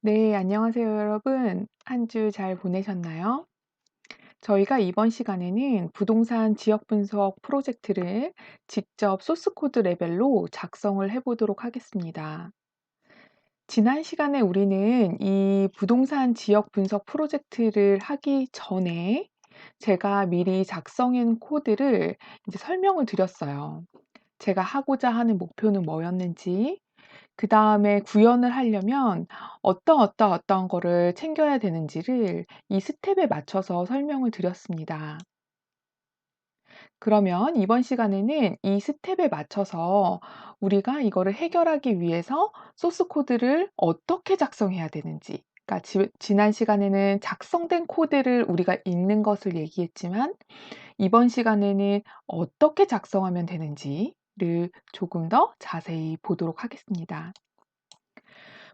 네, 안녕하세요, 여러분. 한 주 잘 보내셨나요? 저희가 이번 시간에는 부동산 지역 분석 프로젝트를 직접 소스 코드 레벨로 작성을 해보도록 하겠습니다. 지난 시간에 우리는 이 부동산 지역 분석 프로젝트를 하기 전에 제가 미리 작성해 놓은 코드를 이제 설명을 드렸어요. 제가 하고자 하는 목표는 뭐였는지, 그다음에 구현을 하려면 어떤 거를 챙겨야 되는지를 이 스텝에 맞춰서 설명을 드렸습니다. 그러면 이번 시간에는 이 스텝에 맞춰서 우리가 이거를 해결하기 위해서 소스 코드를 어떻게 작성해야 되는지, 그러니까 지난 시간에는 작성된 코드를 우리가 읽는 것을 얘기했지만 이번 시간에는 어떻게 작성하면 되는지를 조금 더 자세히 보도록 하겠습니다.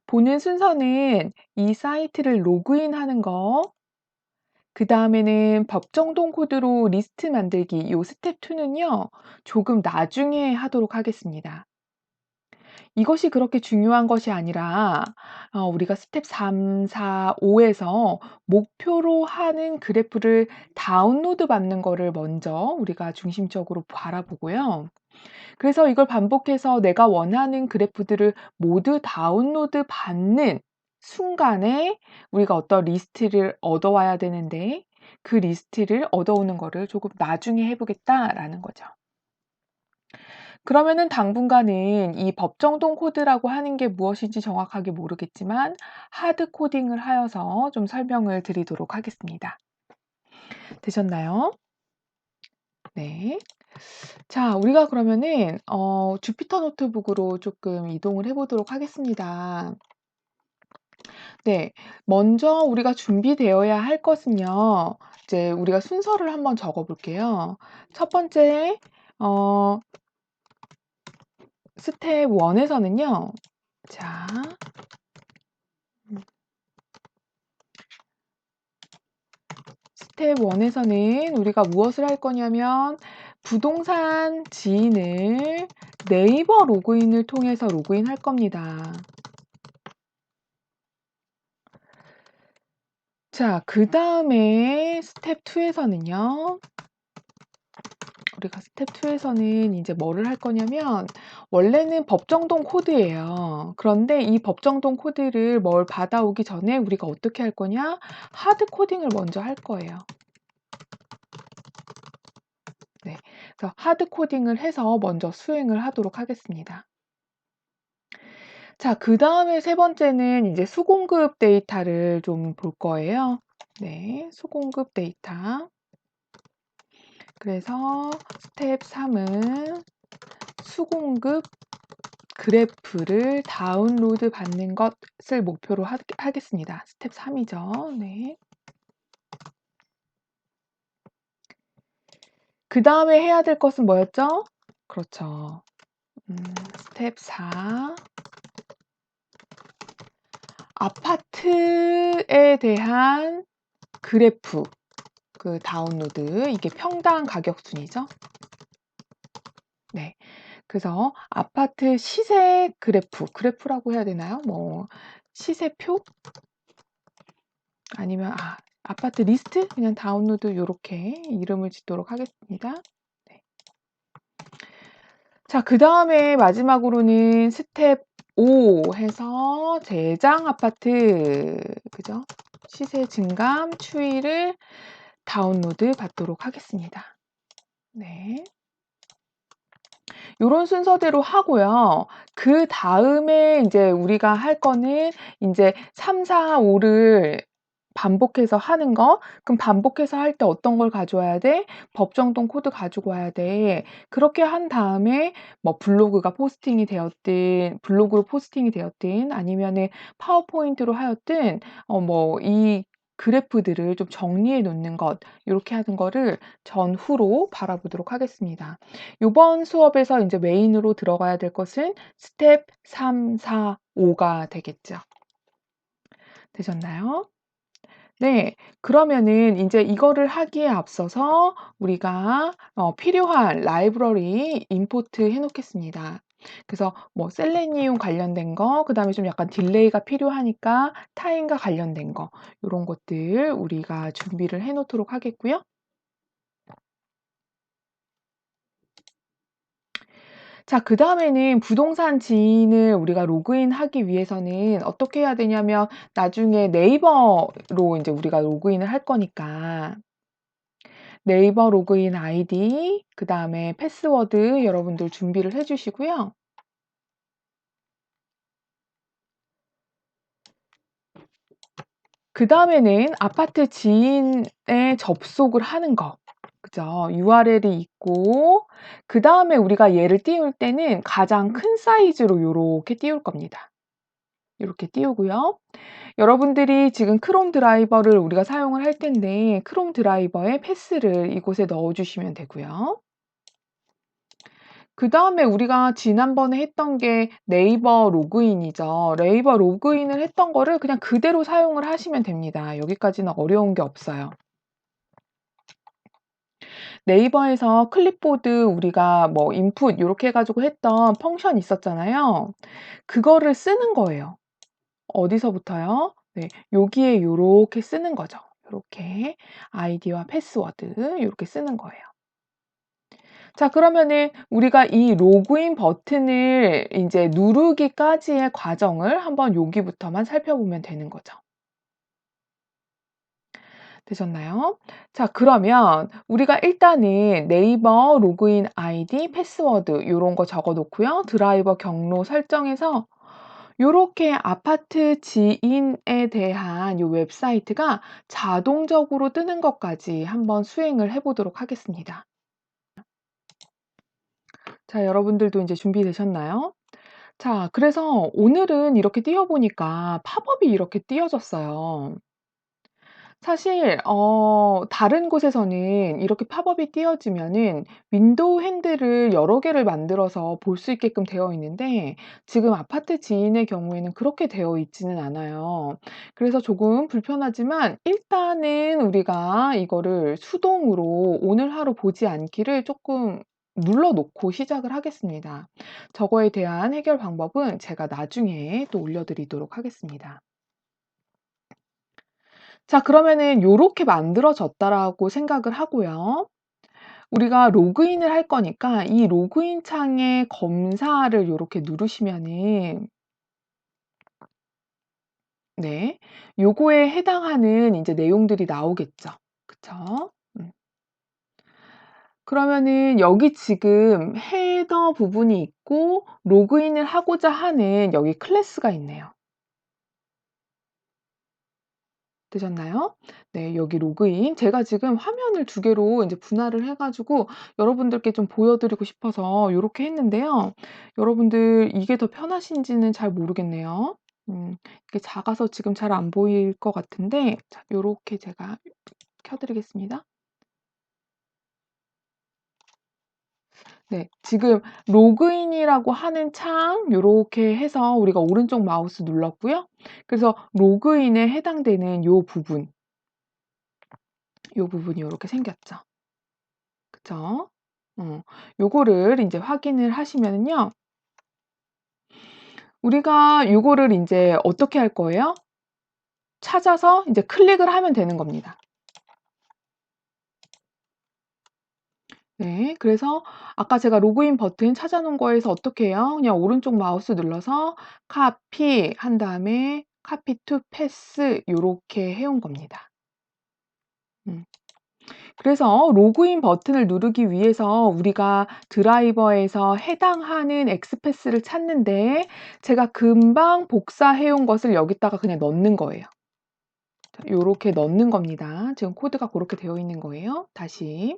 보는 순서는 이 사이트를 로그인하는 거, 그다음에는 법정동 코드로 리스트 만들기 요 스텝 2는요. 조금 나중에 하도록 하겠습니다. 이것이 그렇게 중요한 것이 아니라 우리가 스텝 3, 4, 5에서 목표로 하는 그래프를 다운로드 받는 거를 먼저 우리가 중심적으로 바라보고요. 그래서 이걸 반복해서 내가 원하는 그래프들을 모두 다운로드 받는 순간에 우리가 어떤 리스트를 얻어와야 되는데 그 리스트를 얻어오는 거를 조금 나중에 해 보겠다라는 거죠. 그러면은 당분간은 이 법정동 코드라고 하는 게 무엇인지 정확하게 모르겠지만 하드 코딩을 하여서 좀 설명을 드리도록 하겠습니다. 되셨나요? 네. 자, 우리가 그러면은 주피터 노트북으로 조금 이동을 해 보도록 하겠습니다. 네. 먼저 우리가 준비되어야 할 것은요. 이제 우리가 순서를 한번 적어 볼게요. 첫 번째 어 스텝 1 에서는요. 자, 음 스텝 1 에서는 우리가 무엇을 할 거냐면 부동산 지인을 네이버 로그인을 통해서 로그인할 겁니다. 자, 그다음에 스텝 2 에서는요. 우리가 스텝 2 에서는 인제 뭐를 할 거냐면 원래는 법정동 코드예요. 그런데 이 법정동 코드를 뭘 받아오기 전에 우리가 어떻게 할 거냐? 하드 코딩을 먼저 할 거예요. 네. 그래서 하드 코딩을 해서 먼저 수행을 하도록 하겠습니다. 자, 그다음에 세 번째는 인제 수공급 데이터를 좀 볼 거예요. 네. 수공급 데이터. 그래서 스텝 3은 수공급 그래프를 다운로드 받는 것을 목표로 하겠습니다. 스텝 3 이죠. 네. 그다음에 해야 될 것은 뭐였죠? 그렇죠. 스텝 4 아파트에 대한 그래프 그 다운로드, 이게 평당 가격 순이죠. 네. 그래서 아파트 시세 그래프라고 해야 되나요? 뭐 시세표? 아니면 아파트 리스트 그냥 다운로드 요렇게 이름을 짓도록 하겠습니다. 네. 자, 그다음에 마지막으로는 스텝 5 해서 대장 아파트, 그죠? 시세 증감 추이를 다운로드 받도록 하겠습니다. 네. 요런 순서대로 하고요. 그다음에 인제 우리가 할 거는 인제 3, 4, 5를 반복해서 하는 거. 그럼 반복해서 할 때 어떤 걸 가져와야 돼? 법정동 코드 가지고 와야 돼. 그렇게 한 다음에 뭐 블로그로 포스팅이 되었든 아니면은 파워포인트로 하였든 뭐 이 그래프들을 좀 정리해 놓는 것, 요렇게 하는 거를 전후로 바라보도록 하겠습니다. 요번 수업에서 인제 메인으로 들어가야 될 것은 스텝 3, 4, 5가 되겠죠. 되셨나요? 네. 그러면은 인제 이거를 하기에 앞서서 우리가 필요한 라이브러리 임포트 해 놓겠습니다. 그래서 뭐 셀레니움 관련된 거, 그다음에 좀 약간 딜레이가 필요하니까 타임과 관련된 거, 요런 것들 우리가 준비를 해 놓도록 하겠고요. 자, 그다음에는 부동산 지인을 우리가 로그인하기 위해서는 어떻게 해야 되냐면, 나중에 네이버로 인제 우리가 로그인을 할 거니까 네이버 로그인 아이디, 그다음에 패스워드 여러분들 준비를 해 주시고요. 그다음에는 아파트 지인에 접속을 하는 거. 그죠? URL이 있고, 그다음에 우리가 얘를 띄울 때는 가장 큰 사이즈로 요렇게 띄울 겁니다. 요렇게 띄우고요. 여러분들이 지금 크롬 드라이버를 우리가 사용을 할 텐데, 크롬 드라이버에 패스를 이곳에 넣어 주시면 되고요. 그다음에 우리가 지난번에 했던 게 네이버 로그인이죠. 네이버 로그인을 했던 거를 그냥 그대로 사용을 하시면 됩니다. 여기까지는 어려운 게 없어요. 네이버에서 클립보드 우리가 뭐 인풋 요렇게 해 가지고 했던 펑션 있었잖아요. 그거를 쓰는 거예요. 어디서부터요? 네. 여기에 요렇게 쓰는 거죠. 요렇게 아이디와 패스워드 요렇게 쓰는 거예요. 자, 그러면은 우리가 이 로그인 버튼을 인제 누르기까지의 과정을 한번 여기부터만 살펴보면 되는 거죠. 되셨나요? 자, 그러면 우리가 일단은 네이버 로그인 아이디, 패스워드 요런 거 적어 놓고요. 드라이버 경로 설정해서 요렇게 아파트 지인에 대한 요 웹사이트가 자동적으로 뜨는 것까지 한번 수행을 해 보도록 하겠습니다. 자, 여러분들도 인제 준비되셨나요? 자, 그래서 오늘은 이렇게 띄워 보니까 팝업이 이렇게 띄어졌어요. 사실 다른 곳에서는 이렇게 팝업이 띄어지면은 윈도우 핸들을 여러 개를 만들어서 볼 수 있게끔 되어 있는데, 지금 아파트 지인의 경우에는 그렇게 되어 있지는 않아요. 그래서 조금 불편하지만 일단은 우리가 이거를 수동으로 오늘 하루 보지 않기를 쪼끔 눌러 놓고 시작을 하겠습니다. 저거에 대한 해결 방법은 제가 나중에 또 올려 드리도록 하겠습니다. 자, 그러면은 요렇게 만들어졌다라고 생각을 하고요. 우리가 로그인을 할 거니까 이 로그인 창에 검사를 요렇게 누르시면은, 네, 요거에 해당하는 인제 내용들이 나오겠죠. 그쵸? 음. 그러면은 여기 지금 헤더 부분이 있고 로그인을 하고자 하는 여기 클래스가 있네요. 되셨나요? 네, 여기 로그인. 제가 지금 화면을 두 개로 인제 분할을 해 가지고 여러분들께 좀 보여 드리고 싶어서 요렇게 했는데요. 여러분들 이게 더 편하신지는 잘 모르겠네요. 이게 작아서 지금 잘 안 보일 것 같은데, 자, 요렇게 제가 켜 드리겠습니다. 네. 지금 로그인이라고 하는 창 요렇게 해서 우리가 오른쪽 마우스 눌렀고요. 그래서 로그인에 해당되는 요 부분이 요렇게 생겼죠. 그쵸? 요거를 인제 확인을 하시면은요. 우리가 요거를 인제 어떻게 할 거예요? 찾아서 인제 클릭을 하면 되는 겁니다. 네. 그래서 아까 제가 로그인 버튼 찾아 놓은 거에서 어떻게 해요? 그냥 오른쪽 마우스 눌러서 카피 한 다음에 카피 투 패스 요렇게 해온 겁니다. 음. 그래서 로그인 버튼을 누르기 위해서 우리가 드라이버에서 해당하는 엑스패스를 찾는데, 제가 금방 복사해 온 것을 여기다가 그냥 넣는 거예요. 자, 요렇게 넣는 겁니다. 지금 코드가 고렇게 되어 있는 거예요. 다시.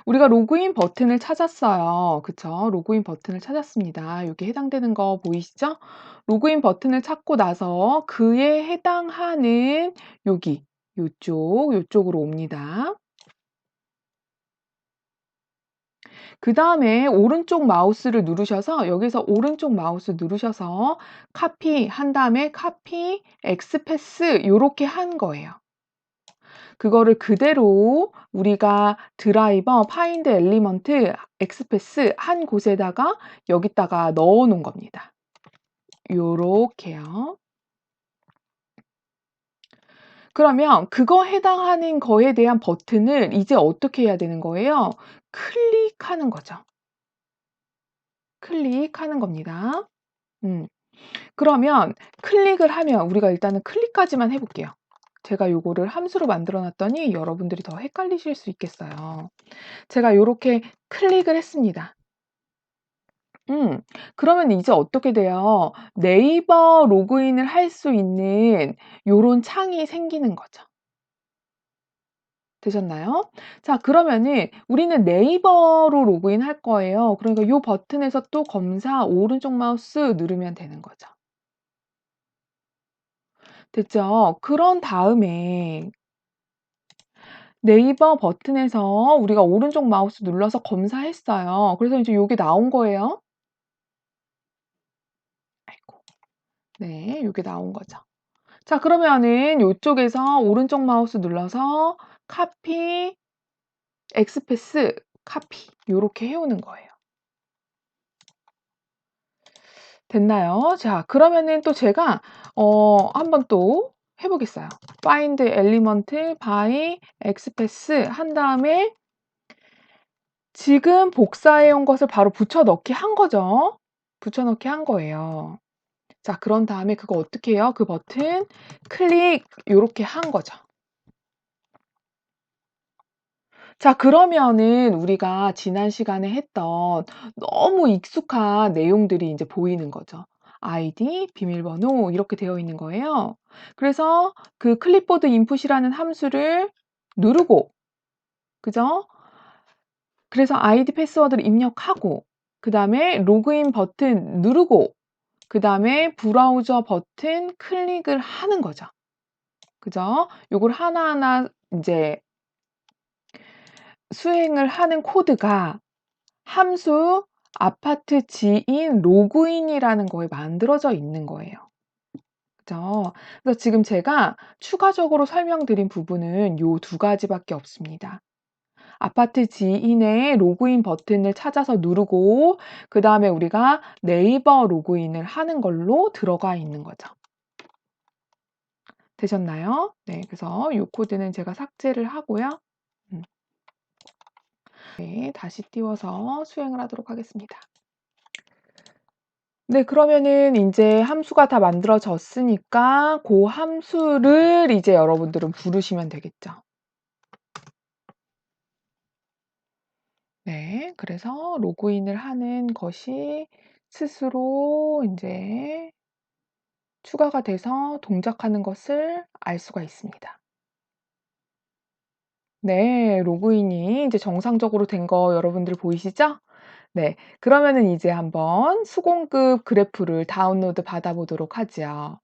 우리가 로그인 버튼을 찾았어요. 그쵸? 로그인 버튼을 찾았습니다. 여기 해당되는 거 보이시죠? 로그인 버튼을 찾고 나서 그에 해당하는 여기 요쪽으로 옵니다. 그다음에 오른쪽 마우스를 누르셔서 여기서 오른쪽 마우스 누르셔서 카피 한 다음에 카피 엑스패스 요렇게 한 거예요. 그거를 그대로 우리가 드라이버, 파인드 엘리먼트, 엑스패스 한 곳에다가 여기다가 넣어 놓은 겁니다. 요렇게요. 그러면 그거 해당하는 거에 대한 버튼을 이제 어떻게 해야 되는 거예요? 클릭하는 거죠. 클릭하는 겁니다. 음. 그러면 클릭을 하면 우리가 일단은 클릭까지만 해 볼게요. 제가 요거를 함수로 만들어 놨더니 여러분들이 더 헷갈리실 수 있겠어요. 제가 요렇게 클릭을 했습니다. 음. 그러면 이제 어떻게 돼요? 네이버 로그인을 할 수 있는 요런 창이 생기는 거죠. 되셨나요? 자, 그러면은 우리는 네이버로 로그인 할 거예요. 그러니까 요 버튼에서 또 검사 오른쪽 마우스 누르면 되는 거죠. 됐죠? 그런 다음에 네이버 버튼에서 우리가 오른쪽 마우스 눌러서 검사했어요. 그래서 이제 요게 나온 거예요. 아이고. 네, 요게 나온 거죠. 자, 그러면은 요쪽에서 오른쪽 마우스 눌러서 카피, 엑스패스, 카피 요렇게 해 오는 거예요. 됐나요? 자, 그러면은 또 제가 한번 또 해 보겠어요. find element by express 한 다음에 지금 복사해 온 것을 바로 붙여 넣기 한 거죠. 붙여 넣기 한 거예요. 자, 그런 다음에 그거 어떻게 해요? 그 버튼 클릭 요렇게 한 거죠. 자, 그러면은 우리가 지난 시간에 했던 너무 익숙한 내용들이 인제 보이는 거죠. 아이디, 비밀번호 이렇게 되어 있는 거예요. 그래서 그 클립보드 인풋이라는 함수를 누르고 그죠? 그래서 아이디 패스워드를 입력하고 그다음에 로그인 버튼 누르고 그다음에 브라우저 버튼 클릭을 하는 거죠. 그죠? 요걸 하나하나 인제 수행을 하는 코드가 함수 아파트 지인 로그인이라는 거에 만들어져 있는 거예요. 그죠? 그래서 지금 제가 추가적으로 설명드린 부분은 요 두 가지밖에 없습니다. 아파트 지인의 로그인 버튼을 찾아서 누르고 그다음에 우리가 네이버 로그인을 하는 걸로 들어가 있는 거죠. 되셨나요? 네. 그래서 요 코드는 제가 삭제를 하고요. 음. 네. 다시 띄워서 수행을 하도록 하겠습니다. 네. 그러면은 인제 함수가 다 만들어졌으니까 고 함수를 이제 여러분들은 부르시면 되겠죠. 네. 그래서 로그인을 하는 것이 스스로 인제 추가가 돼서 동작하는 것을 알 수가 있습니다. 네. 로그인이 이제 정상적으로 된 거 여러분들 보이시죠? 네. 그러면은 이제 한번 수공급 그래프를 다운로드 받아 보도록 하지요.